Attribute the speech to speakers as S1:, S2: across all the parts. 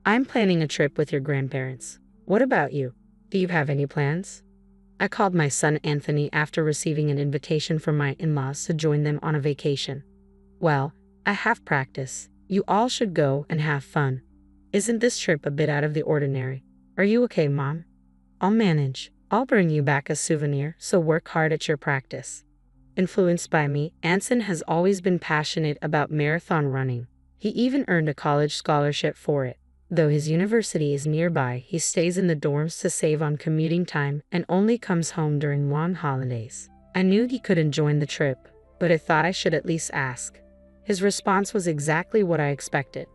S1: I'm planning a trip with your grandparents. What about you? Do you have any plans? I called my son Anthony after receiving an invitation from my in-laws to join them on a vacation. Well, I have practice. You all should go and have fun. Isn't this trip a bit out of the ordinary? Are you okay, Mom? I'll manage. I'll bring you back a souvenir, so work hard at your practice. Influenced by me, Anson has always been passionate about marathon running. He even earned a college scholarship for it. Though his university is nearby, he stays in the dorms to save on commuting time and only comes home during long holidays. I knew he couldn't join the trip, but I thought I should at least ask. His response was exactly what I expected.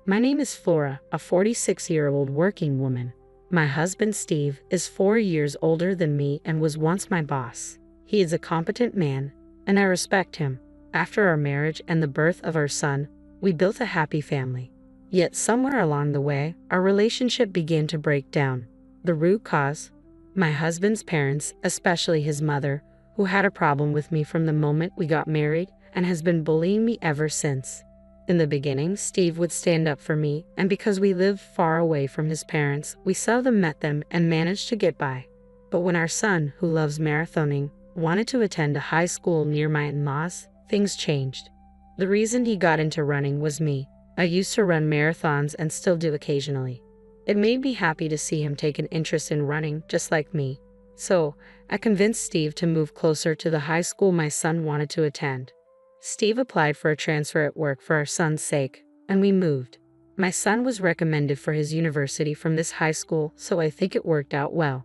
S1: My name is Flora, a 46-year-old working woman. My husband Steve is 4 years older than me and was once my boss. He is a competent man, and I respect him. After our marriage and the birth of our son, we built a happy family. Yet somewhere along the way, our relationship began to break down. The root cause? My husband's parents, especially his mother, who had a problem with me from the moment we got married and has been bullying me ever since. In the beginning, Steve would stand up for me, and because we lived far away from his parents, we seldom met them and managed to get by. But when our son, who loves marathoning, wanted to attend a high school near my in-laws, things changed. The reason he got into running was me. I used to run marathons and still do occasionally. It made me happy to see him take an interest in running, just like me. So, I convinced Steve to move closer to the high school my son wanted to attend. Steve applied for a transfer at work for our son's sake, and we moved. My son was recommended for his university from this high school, so I think it worked out well.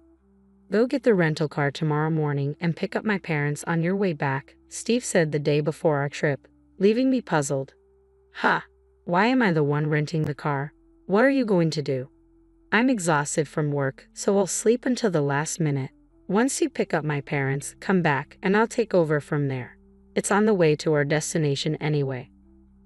S1: Go get the rental car tomorrow morning and pick up my parents on your way back, Steve said the day before our trip, leaving me puzzled. Ha! Why am I the one renting the car? What are you going to do? I'm exhausted from work, so I'll sleep until the last minute. Once you pick up my parents, come back and I'll take over from there. It's on the way to our destination anyway.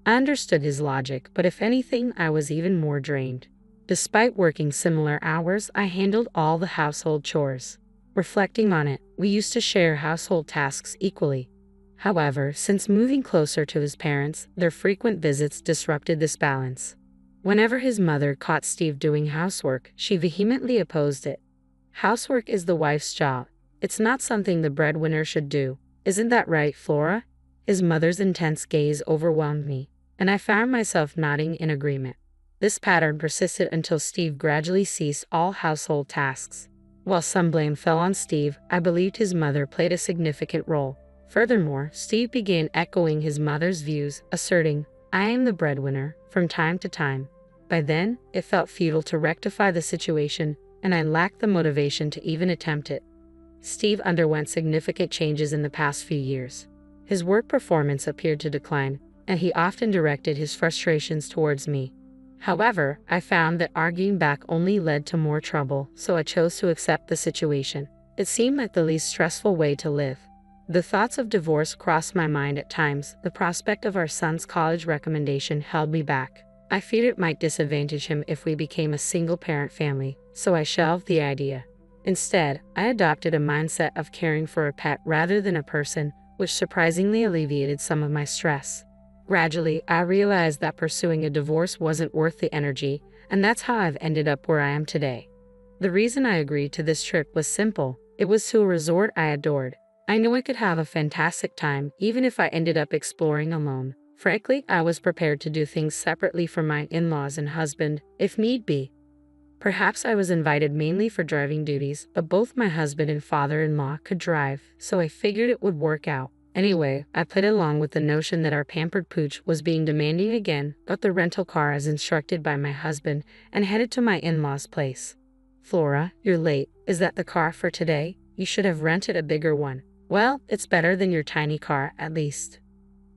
S1: I understood his logic, but if anything, I was even more drained. Despite working similar hours, I handled all the household chores. Reflecting on it, we used to share household tasks equally. However, since moving closer to his parents, their frequent visits disrupted this balance. Whenever his mother caught Steve doing housework, she vehemently opposed it. Housework is the wife's job. It's not something the breadwinner should do. Isn't that right, Flora? His mother's intense gaze overwhelmed me, and I found myself nodding in agreement. This pattern persisted until Steve gradually ceased all household tasks. While some blame fell on Steve, I believed his mother played a significant role. Furthermore, Steve began echoing his mother's views, asserting, "I am the breadwinner," from time to time. By then, it felt futile to rectify the situation, and I lacked the motivation to even attempt it. Steve underwent significant changes in the past few years. His work performance appeared to decline, and he often directed his frustrations towards me. However, I found that arguing back only led to more trouble, so I chose to accept the situation. It seemed like the least stressful way to live. The thoughts of divorce crossed my mind at times. The prospect of our son's college recommendation held me back. I feared it might disadvantage him if we became a single-parent family, so I shelved the idea. Instead, I adopted a mindset of caring for a pet rather than a person, which surprisingly alleviated some of my stress. Gradually, I realized that pursuing a divorce wasn't worth the energy, and that's how I've ended up where I am today. The reason I agreed to this trip was simple. It was to a resort I adored. I knew I could have a fantastic time, even if I ended up exploring alone. Frankly, I was prepared to do things separately from my in-laws and husband, if need be. Perhaps I was invited mainly for driving duties, but both my husband and father-in-law could drive, so I figured it would work out. Anyway, I played along with the notion that our pampered pooch was being demanding again, got the rental car as instructed by my husband, and headed to my in-laws' place. "Flora, you're late. Is that the car for today? You should have rented a bigger one." "Well, it's better than your tiny car, at least."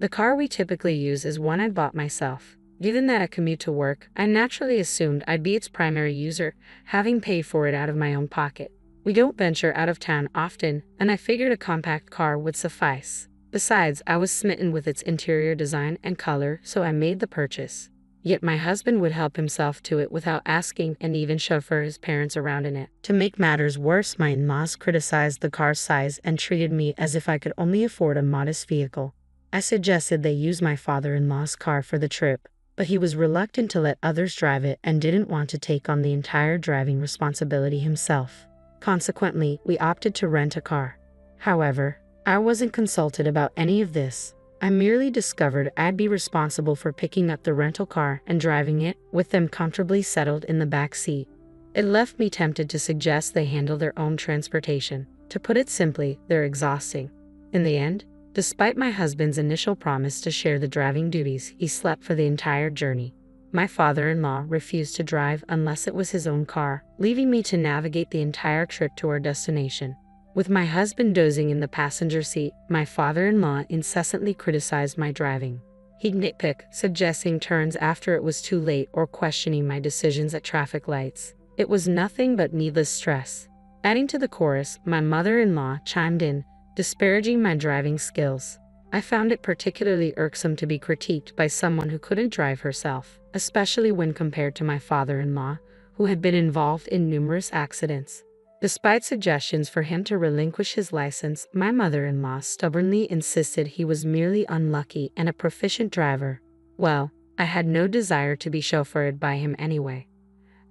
S1: The car we typically use is one I bought myself. Given that I commute to work, I naturally assumed I'd be its primary user, having paid for it out of my own pocket. We don't venture out of town often, and I figured a compact car would suffice. Besides, I was smitten with its interior design and color, so I made the purchase. Yet my husband would help himself to it without asking and even chauffeur his parents around in it. To make matters worse, my in-laws criticized the car's size and treated me as if I could only afford a modest vehicle. I suggested they use my father-in-law's car for the trip, but he was reluctant to let others drive it and didn't want to take on the entire driving responsibility himself. Consequently, we opted to rent a car. However, I wasn't consulted about any of this. I merely discovered I'd be responsible for picking up the rental car and driving it, with them comfortably settled in the back seat. It left me tempted to suggest they handle their own transportation. To put it simply, they're exhausting. In the end, despite my husband's initial promise to share the driving duties, he slept for the entire journey. My father-in-law refused to drive unless it was his own car, leaving me to navigate the entire trip to our destination. With my husband dozing in the passenger seat, my father-in-law incessantly criticized my driving. He'd nitpick, suggesting turns after it was too late or questioning my decisions at traffic lights. It was nothing but needless stress. Adding to the chorus, my mother-in-law chimed in, disparaging my driving skills. I found it particularly irksome to be critiqued by someone who couldn't drive herself, especially when compared to my father-in-law, who had been involved in numerous accidents. Despite suggestions for him to relinquish his license, my mother-in-law stubbornly insisted he was merely unlucky and a proficient driver. Well, I had no desire to be chauffeured by him anyway.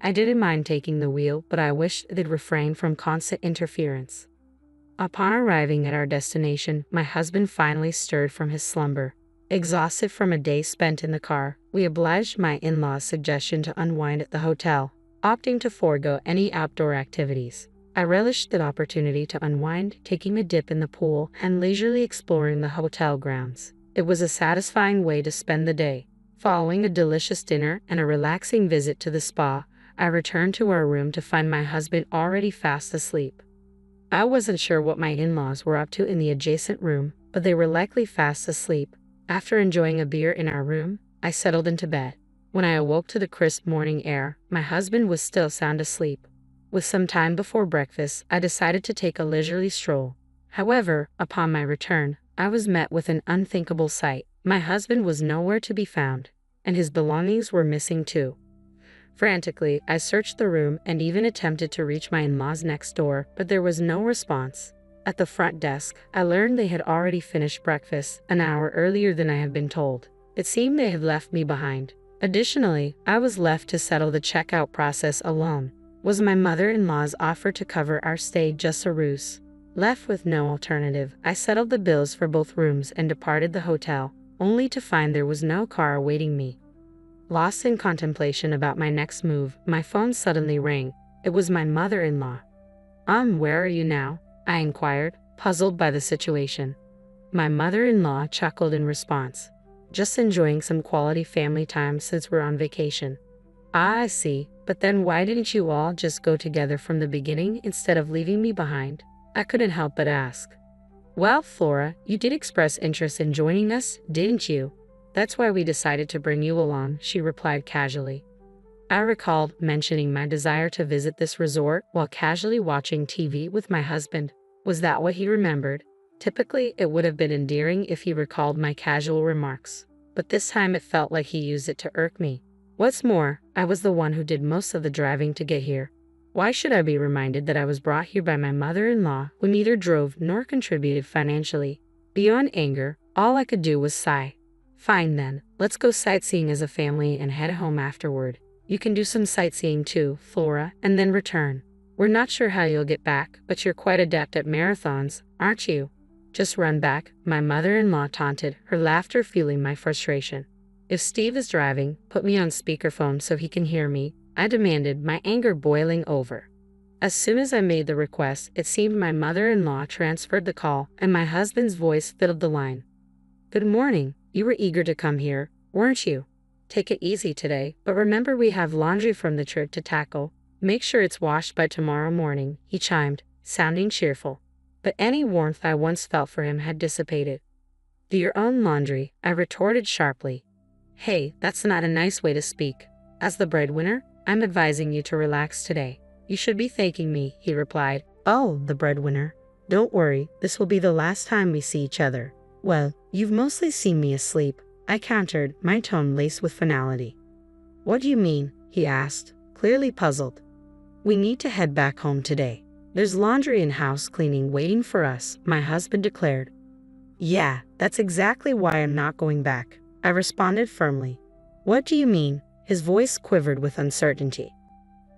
S1: I didn't mind taking the wheel, but I wished they'd refrain from constant interference. Upon arriving at our destination, my husband finally stirred from his slumber. Exhausted from a day spent in the car, we obliged my in-laws' suggestion to unwind at the hotel, opting to forego any outdoor activities. I relished the opportunity to unwind, taking a dip in the pool and leisurely exploring the hotel grounds. It was a satisfying way to spend the day. Following a delicious dinner and a relaxing visit to the spa, I returned to our room to find my husband already fast asleep. I wasn't sure what my in-laws were up to in the adjacent room, but they were likely fast asleep. After enjoying a beer in our room, I settled into bed. When I awoke to the crisp morning air, my husband was still sound asleep. With some time before breakfast, I decided to take a leisurely stroll. However, upon my return, I was met with an unthinkable sight. My husband was nowhere to be found, and his belongings were missing too. Frantically, I searched the room and even attempted to reach my in-laws next door, but there was no response. At the front desk, I learned they had already finished breakfast an hour earlier than I had been told. It seemed they had left me behind. Additionally, I was left to settle the checkout process alone. Was my mother-in-law's offer to cover our stay just a ruse? Left with no alternative, I settled the bills for both rooms and departed the hotel, only to find there was no car awaiting me. Lost in contemplation about my next move, my phone suddenly rang. It was my mother-in-law. Where are you now?" I inquired, puzzled by the situation. My mother-in-law chuckled in response. "Just enjoying some quality family time since we're on vacation." "Ah, I see, but then why didn't you all just go together from the beginning instead of leaving me behind?" I couldn't help but ask. "Well, Flora, you did express interest in joining us, didn't you? That's why we decided to bring you along," she replied casually. I recalled mentioning my desire to visit this resort while casually watching TV with my husband. Was that what he remembered? Typically, it would have been endearing if he recalled my casual remarks, but this time it felt like he used it to irk me. What's more, I was the one who did most of the driving to get here. Why should I be reminded that I was brought here by my mother-in-law, who neither drove nor contributed financially? Beyond anger, all I could do was sigh. "Fine then, let's go sightseeing as a family and head home afterward. You can do some sightseeing too, Flora, and then return. We're not sure how you'll get back, but you're quite adept at marathons, aren't you?" "Just run back," my mother-in-law taunted, her laughter fueling my frustration. "If Steve is driving, put me on speakerphone so he can hear me," I demanded, my anger boiling over. As soon as I made the request, it seemed my mother-in-law transferred the call, and my husband's voice filled the line. "Good morning. You were eager to come here, weren't you? Take it easy today, but remember we have laundry from the trip to tackle. Make sure it's washed by tomorrow morning," he chimed, sounding cheerful. But any warmth I once felt for him had dissipated. "Do your own laundry," I retorted sharply. "Hey, that's not a nice way to speak. As the breadwinner, I'm advising you to relax today. You should be thanking me," he replied. "Oh, the breadwinner. Don't worry, this will be the last time we see each other." "Well, you've mostly seen me asleep," I countered, my tone laced with finality. "What do you mean?" he asked, clearly puzzled. "We need to head back home today. There's laundry and house cleaning waiting for us," my husband declared. "Yeah, that's exactly why I'm not going back," I responded firmly. What do you mean? His voice quivered with uncertainty.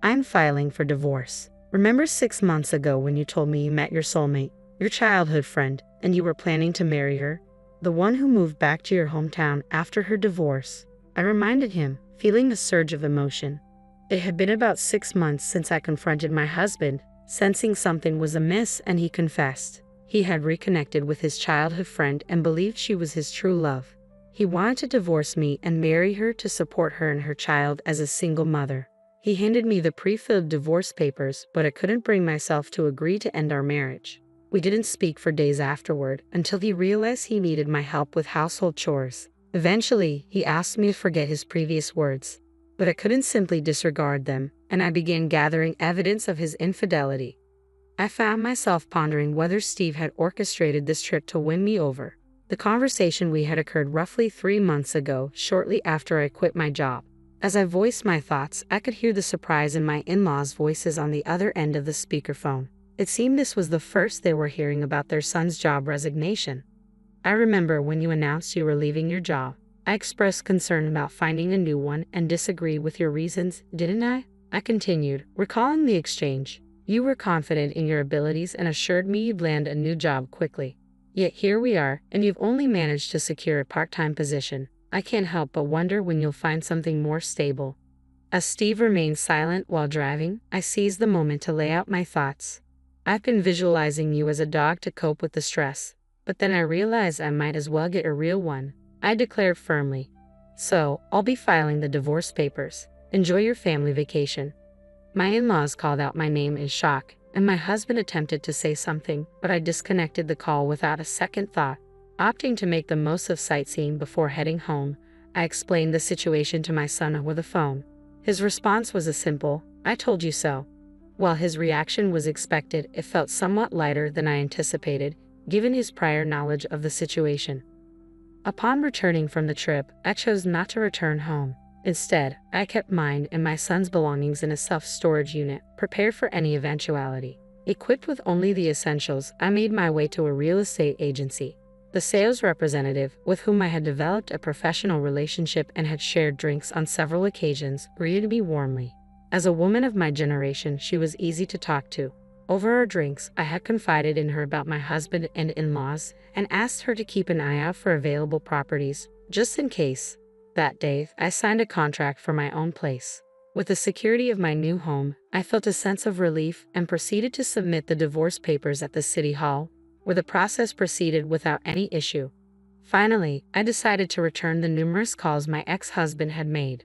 S1: I'm filing for divorce. Remember 6 months ago when you told me you met your soulmate, your childhood friend, and you were planning to marry her? The one who moved back to your hometown after her divorce. I reminded him, feeling a surge of emotion. It had been about 6 months since I confronted my husband, sensing something was amiss, and he confessed. He had reconnected with his childhood friend and believed she was his true love. He wanted to divorce me and marry her to support her and her child as a single mother. He handed me the pre-filled divorce papers, but I couldn't bring myself to agree to end our marriage. We didn't speak for days afterward until he realized he needed my help with household chores. Eventually, he asked me to forget his previous words, but I couldn't simply disregard them, and I began gathering evidence of his infidelity. I found myself pondering whether Steve had orchestrated this trip to win me over. The conversation we had occurred roughly 3 months ago, shortly after I quit my job. As I voiced my thoughts, I could hear the surprise in my in-laws' voices on the other end of the speakerphone. It seemed this was the first they were hearing about their son's job resignation. I remember when you announced you were leaving your job. I expressed concern about finding a new one and disagreed with your reasons, didn't I? I continued, recalling the exchange. You were confident in your abilities and assured me you'd land a new job quickly. Yet here we are, and you've only managed to secure a part-time position. I can't help but wonder when you'll find something more stable. As Steve remained silent while driving, I seized the moment to lay out my thoughts. I've been visualizing you as a dog to cope with the stress, but then I realized I might as well get a real one. I declared firmly. So, I'll be filing the divorce papers. Enjoy your family vacation. My in-laws called out my name in shock, and my husband attempted to say something, but I disconnected the call without a second thought. Opting to make the most of sightseeing before heading home, I explained the situation to my son over the phone. His response was a simple, "I told you so." While his reaction was expected, it felt somewhat lighter than I anticipated, given his prior knowledge of the situation. Upon returning from the trip, I chose not to return home. Instead, I kept mine and my son's belongings in a self-storage unit, prepared for any eventuality. Equipped with only the essentials, I made my way to a real estate agency. The sales representative, with whom I had developed a professional relationship and had shared drinks on several occasions, greeted me warmly. As a woman of my generation, she was easy to talk to. Over our drinks, I had confided in her about my husband and in-laws, and asked her to keep an eye out for available properties, just in case. That day, I signed a contract for my own place. With the security of my new home, I felt a sense of relief and proceeded to submit the divorce papers at the city hall, where the process proceeded without any issue. Finally, I decided to return the numerous calls my ex-husband had made.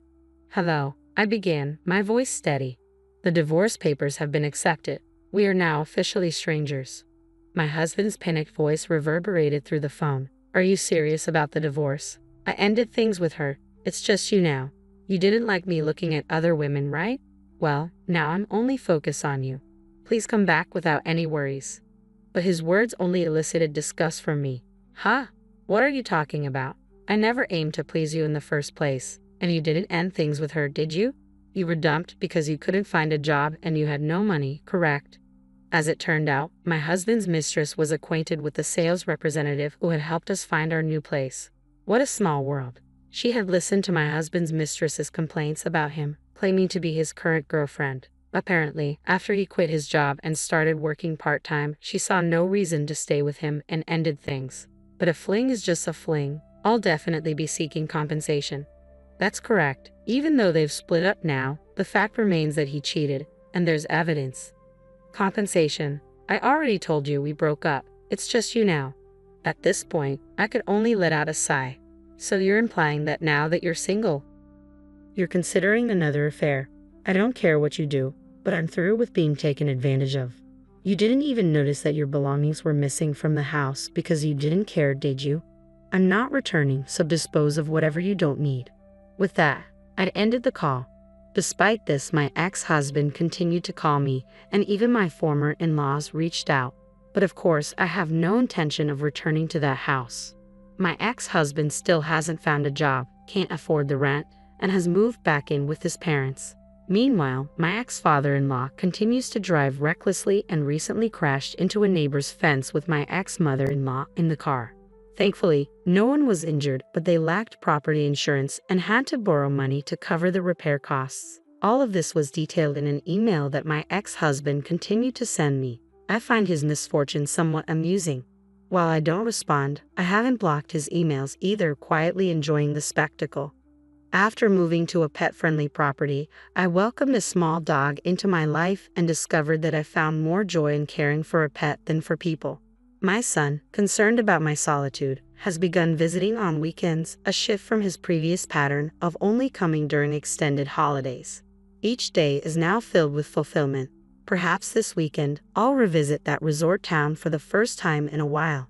S1: "Hello," I began, my voice steady. "The divorce papers have been accepted. We are now officially strangers." My husband's panicked voice reverberated through the phone. "Are you serious about the divorce? I ended things with her. It's just you now. You didn't like me looking at other women, right? Well, now I'm only focused on you. Please come back without any worries." But his words only elicited disgust from me. "Huh? What are you talking about? I never aimed to please you in the first place. And you didn't end things with her, did you? You were dumped because you couldn't find a job and you had no money, correct?" As it turned out, my husband's mistress was acquainted with the sales representative who had helped us find our new place. What a small world. She had listened to my husband's mistress's complaints about him, claiming to be his current girlfriend. Apparently, after he quit his job and started working part-time, she saw no reason to stay with him and ended things. But a fling is just a fling. I'll definitely be seeking compensation. That's correct. Even though they've split up now, the fact remains that he cheated, and there's evidence. Compensation. I already told you we broke up. It's just you now. At this point, I could only let out a sigh. So you're implying that now that you're single, you're considering another affair. I don't care what you do, but I'm through with being taken advantage of. You didn't even notice that your belongings were missing from the house because you didn't care, did you? I'm not returning, so dispose of whatever you don't need. With that, I'd ended the call. Despite this, my ex-husband continued to call me, and even my former in-laws reached out. But of course, I have no intention of returning to that house. My ex-husband still hasn't found a job, can't afford the rent, and has moved back in with his parents. Meanwhile, my ex-father-in-law continues to drive recklessly and recently crashed into a neighbor's fence with my ex-mother-in-law in the car. Thankfully, no one was injured, but they lacked property insurance and had to borrow money to cover the repair costs. All of this was detailed in an email that my ex-husband continued to send me. I find his misfortune somewhat amusing. While I don't respond, I haven't blocked his emails either, quietly enjoying the spectacle. After moving to a pet-friendly property, I welcomed a small dog into my life and discovered that I found more joy in caring for a pet than for people. My son, concerned about my solitude, has begun visiting on weekends, a shift from his previous pattern of only coming during extended holidays. Each day is now filled with fulfillment. Perhaps this weekend, I'll revisit that resort town for the first time in a while.